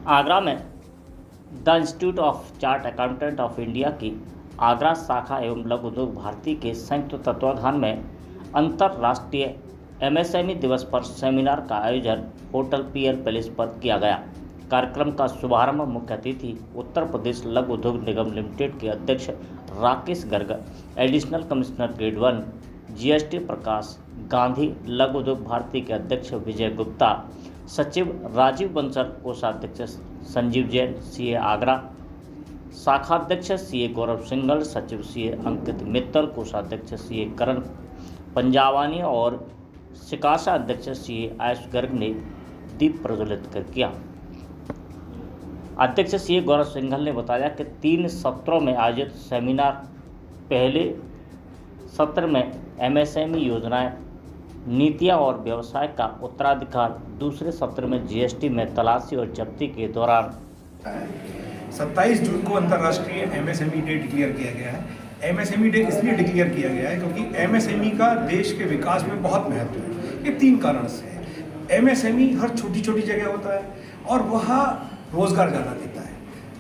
आगरा में the institute of chart accountant of India की आगरा शाखा एवं लघु उद्योग भारती के संयुक्त तत्वाधान में अंतर्राष्ट्रीय एमएसएमई दिवस पर सेमिनार का आयोजन होटल पीएल पैलेस पर किया गया। कार्यक्रम का शुभारंभ मुख्य अतिथि उत्तर प्रदेश लघु उद्योग निगम लिमिटेड के अध्यक्ष Rakesh Garg, additional commissioner grade 1 GST Prakash Gandhi, Laghu Udyog Bharti के अध्यक्ष विजय गुप्ता, सचिव राजीव बंसल, कोषाध्यक्ष संजीव जैन, सीए आगरा शाखाध्यक्ष सीए गौरव सिंघल, सचिव सीए अंकित मित्तल, कोषाध्यक्ष सीए करण पंजावानी और शिकासा अध्यक्ष सीए आयुष गर्ग ने दीप प्रज्वलित कर किया। अध्यक्ष सीए गौरव सिंघल ने बताया कि 3 सत्रों में आयोजित सेमिनार, पहले सत्र में एमएसएमई योजनाएं, नीतियां और व्यवसाय का उत्तराधिकार, दूसरे सत्र में जीएसटी में तलाशी और जब्ती के दौरान 27 जून को अंतर्राष्ट्रीय एमएसएमई डे डिक्लेयर किया गया है। एमएसएमई डे इसलिए डिक्लेयर किया गया है क्योंकि एमएसएमई का देश के विकास में बहुत महत्व है। ये 3 कारण से है। एमएसएमई हर छोटी छोटी जगह होता है और वह रोजगार ज़्यादा देता है।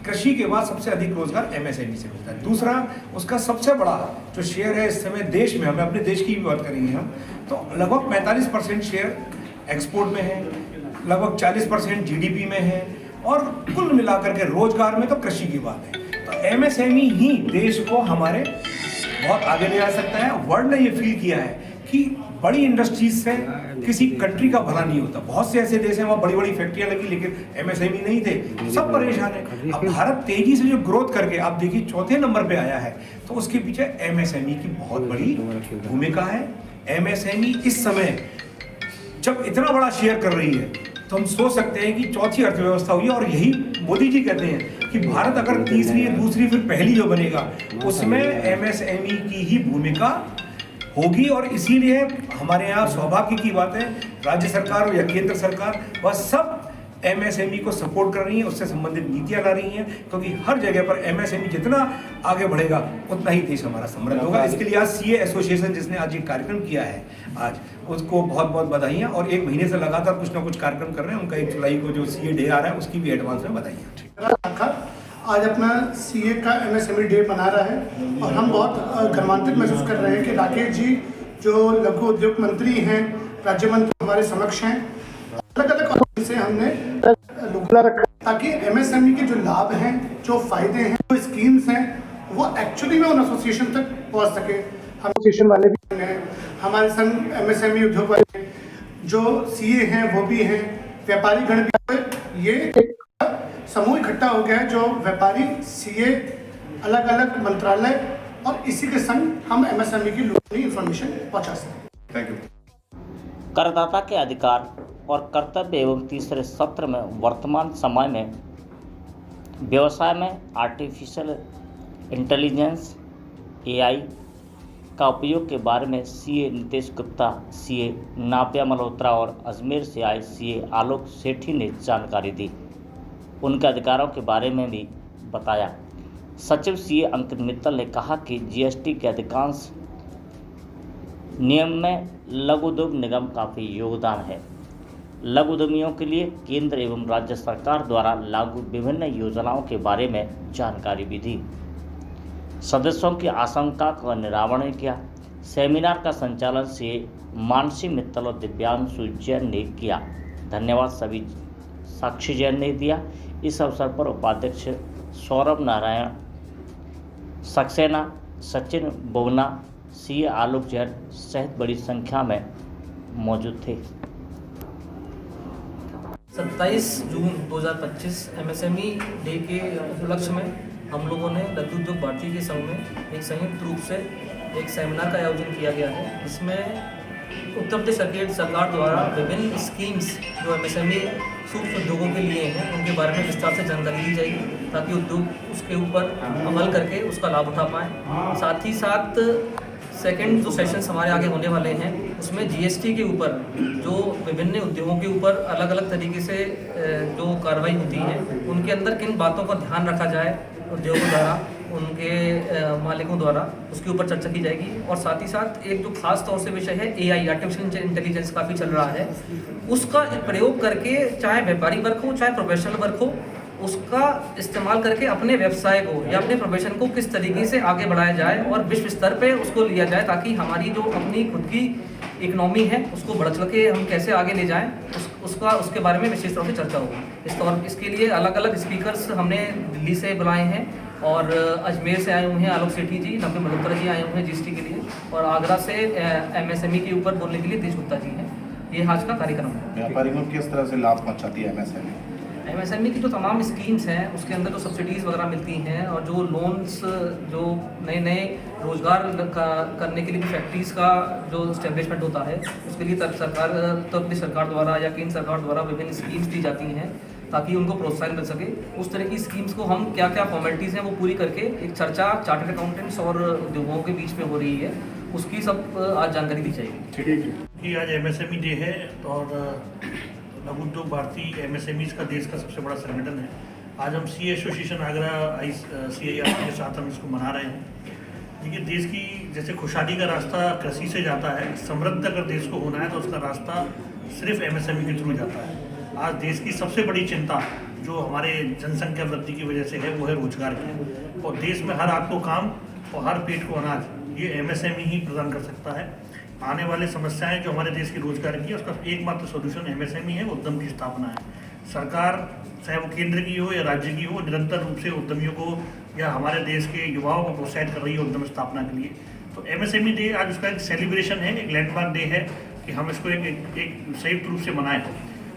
कृषि के बाद सबसे अधिक रोजगार एमएसएमई से मिलता है। दूसरा, उसका सबसे बड़ा जो शेयर है इस समय देश में, हमें अपने देश की भी बात करेंगे हम, तो लगभग 45% शेयर एक्सपोर्ट में है, लगभग 40% जीडीपी में है और कुल मिलाकर के रोजगार में तो कृषि की बात है। तो एमएसएमई ही देश को हमारे बहुत आगे ले जा सकता है। वर्ल्ड ने ये फील किया है कि बड़ी इंडस्ट्रीज से किसी कंट्री का भला नहीं होता। बहुत से ऐसे देश हैं वहाँ बड़ी बड़ी फैक्ट्रियाँ लगी लेकिन एमएसएमई नहीं थे, सब परेशान है। अब भारत तेजी से जो ग्रोथ करके आप देखिए 4थे नंबर पे आया है, तो उसके पीछे एमएसएमई की बहुत बड़ी भूमिका है। एमएसएमई इस समय जब इतना बड़ा शेयर कर रही है तो हम सोच सकते हैं कि चौथी अर्थव्यवस्था हुई है। और यही मोदी जी कहते हैं कि भारत अगर तीसरी, दूसरी, फिर पहली जो बनेगा उसमें एमएसएमई की ही भूमिका होगी। और इसीलिए हमारे यहाँ सौभाग्य की बात है, राज्य सरकार हो या केंद्र सरकार, वह सब एमएसएमई को सपोर्ट कर रही है, उससे संबंधित नीतियाँ ला रही हैं, क्योंकि हर जगह पर एमएसएमई जितना आगे बढ़ेगा उतना ही देश हमारा समृद्ध होगा। इसके लिए आज सीए एसोसिएशन जिसने आज ये कार्यक्रम किया है, आज उसको बहुत बहुत बधाइयाँ। और 1 महीने से लगातार कुछ ना कुछ कार्यक्रम कर रहे हैं। उनका 1 जुलाई को जो सीए डे आ रहा है उसकी भी एडवांस में बधाइयाँ। आज अपना सीए का एमएसएमई डे मना रहा है और हम बहुत गर्वान्वित महसूस कर रहे हैं कि राकेश जी जो लघु उद्योग मंत्री हैं, राज्य मंत्री हमारे समक्ष हैं, अलग अलग से हमने लुगला रखा ताकि एमएसएमई के जो लाभ हैं, जो फायदे हैं, जो स्कीम्स हैं, वो एक्चुअली में उन एसोसिएशन तक पहुंच सके। हम एसोसिएशन वाले भी हैं, हमारे संग एमएसएमई उद्योग वाले जो सीए हैं वो भी हैं, व्यापारी गण भी। ये एक समूह इकट्ठा हो गया है जो व्यापारी, सीए, अलग अलग मंत्रालय और इसी के संग हम एमएसएमई की लोगों की इंफॉर्मेशन पहुंचा सकते हैं। Thank you. करदाता के अधिकार और कर्तव्य एवं तीसरे सत्र में वर्तमान समय में व्यवसाय में आर्टिफिशियल इंटेलिजेंस एआई का उपयोग के बारे में सीए नितेश गुप्ता, सीए नाव्या मल्होत्रा और अजमेर से आए सीए आलोक सेठी ने जानकारी दी। उनके अधिकारों के बारे में भी बताया। सचिव सीए अंकित मित्तल ने कहा कि जीएसटी के अधिकांश नियम में लघु उद्योग निगम काफ़ी योगदान है। लघु उद्यमियों के लिए केंद्र एवं राज्य सरकार द्वारा लागू विभिन्न योजनाओं के बारे में जानकारी भी दी। सदस्यों की आशंका का निरावरण किया। सेमिनार का संचालन सीए मानसी मित्तल और दिव्यांशु जैन ने किया। धन्यवाद सभी साक्षी जैन ने दिया। इस अवसर पर उपाध्यक्ष सौरभ नारायण सक्सेना, सचिन बोगना, सीए आलोक जैन सहित बड़ी संख्या में मौजूद थे। 27 जून 2025 एमएसएमई डे के उपलक्ष्य में हम लोगों ने लघु उद्योग भारती के संघ में एक संयुक्त रूप से एक सेमिनार का आयोजन किया गया है, जिसमें उत्तर प्रदेश सरकार द्वारा विभिन्न स्कीम्स जो एमएसएमई सूक्ष्म उद्योगों के लिए हैं उनके बारे में विस्तार से जानकारी दी जाएगी ताकि उद्योग उसके ऊपर अमल करके उसका लाभ उठा पाएँ। साथ ही साथ सेकंड जो सेशंस हमारे आगे होने वाले हैं उसमें जीएसटी के ऊपर जो विभिन्न उद्योगों के ऊपर अलग अलग तरीके से जो कार्रवाई होती है उनके अंदर किन बातों का ध्यान रखा जाए उद्योगों द्वारा, उनके मालिकों द्वारा उसके ऊपर चर्चा की जाएगी। और साथ ही साथ एक जो खास तौर से विषय है AI, आर्टिफिशियल इंटेलिजेंस काफ़ी चल रहा है, उसका प्रयोग करके चाहे व्यापारी वर्ग हो चाहे प्रोफेशनल वर्ग हो, उसका इस्तेमाल करके अपने व्यवसाय को या अपने प्रोफेशन को किस तरीके से आगे बढ़ाया जाए और विश्व स्तर पे उसको लिया जाए, ताकि हमारी जो अपनी खुद की इकनॉमी है उसको बढ़ चढ़ के हम कैसे आगे ले जाएं, उसके बारे में विशेष तौर से चर्चा होगी। इसके लिए अलग अलग स्पीकर्स हमने दिल्ली से बुलाए हैं और अजमेर से आए हुए हैं आलोक सेठी जी, नब्बे मल्होत्रा जी आए हुए हैं GST के लिए, और आगरा से MSME के ऊपर बोलने के लिए तेज गुप्ता जी हैं। ये आज का कार्यक्रम है। व्यापारियों को किस तरह से लाभ पहुंचाती है MSME की जो तमाम स्कीम्स हैं उसके अंदर जो सब्सिडीज़ वगैरह मिलती हैं और जो लोन्स, जो नए रोज़गार करने के लिए फैक्ट्रीज़ का जो इस्टेब्लिशमेंट होता है, उसके लिए सरकार द्वारा या केंद्र सरकार द्वारा विभिन्न स्कीम्स दी जाती हैं ताकि उनको प्रोत्साहन मिल सके। उस तरह की स्कीम्स को हम क्या क्या फॉर्मेलिटीज़ हैं वो पूरी करके एक चर्चा चार्टर्ड अकाउंटेंट्स और उद्योगों के बीच में हो रही है, उसकी सब आज जानकारी दी जाएगी। ठीक है, आज MSME डे है और लघु उद्योग भारती MSMEs का देश का सबसे बड़ा संगठन है। आज हम CA एसोसिएशन आगरा CIR के साथ हम इसको मना रहे हैं। देखिए, देश की जैसे खुशहाली का रास्ता कृषि से जाता है, समृद्ध अगर देश को होना है तो उसका रास्ता सिर्फ MSME के थ्रू जाता है। आज देश की सबसे बड़ी चिंता जो हमारे जनसंख्या वृद्धि की वजह से है वो है रोजगार की, और देश में हर आग को काम और हर पेट को अनाज ये MSME ही प्रदान कर सकता है। आने वाले समस्याएं जो हमारे देश की रोजगार की है उसका एकमात्र सोल्यूशन MSME है, उद्यम की स्थापना है। सरकार चाहे वो केंद्र की हो या राज्य की हो, निरंतर रूप से उद्यमियों को या हमारे देश के युवाओं को प्रोत्साहित कर रही है उद्यम स्थापना के लिए। तो MSME डे आज उसका एक सेलिब्रेशन है, एक लैंडमार्क डे है कि हम इसको एक संयुक्त रूप से मनाएं।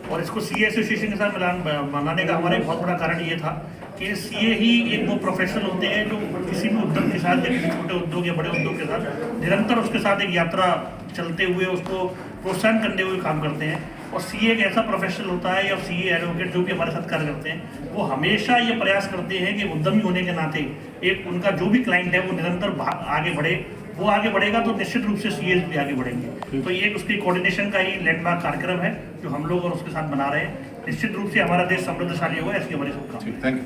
और इसको CA एसोसिएशन के साथ मनाने का हमारा एक बहुत बड़ा कारण ये था कि CA ही एक वो प्रोफेशनल होते हैं जो किसी भी उद्यम के साथ या किसी छोटे उद्योग या बड़े उद्योग के साथ निरंतर उसके साथ एक यात्रा चलते हुए उसको प्रोत्साहन करते हुए काम करते हैं। और CA एक ऐसा प्रोफेशनल होता है या CA एडवोकेट जो भी हमारे साथ कार्य करते हैं, वो हमेशा ये प्रयास करते हैं कि उद्यमी होने के नाते एक उनका जो भी क्लाइंट है वो निरंतर आगे बढ़े। वो आगे बढ़ेगा तो निश्चित रूप से CA भी आगे बढ़ेंगे। तो ये उसकी कोऑर्डिनेशन का ही लैंडमार्क कार्यक्रम है जो हम लोग और उसके साथ बना रहे हैं। निश्चित रूप से हमारा देश समृद्धशाली होगा, ऐसी हमारी शुभकामनाएं। Thank you.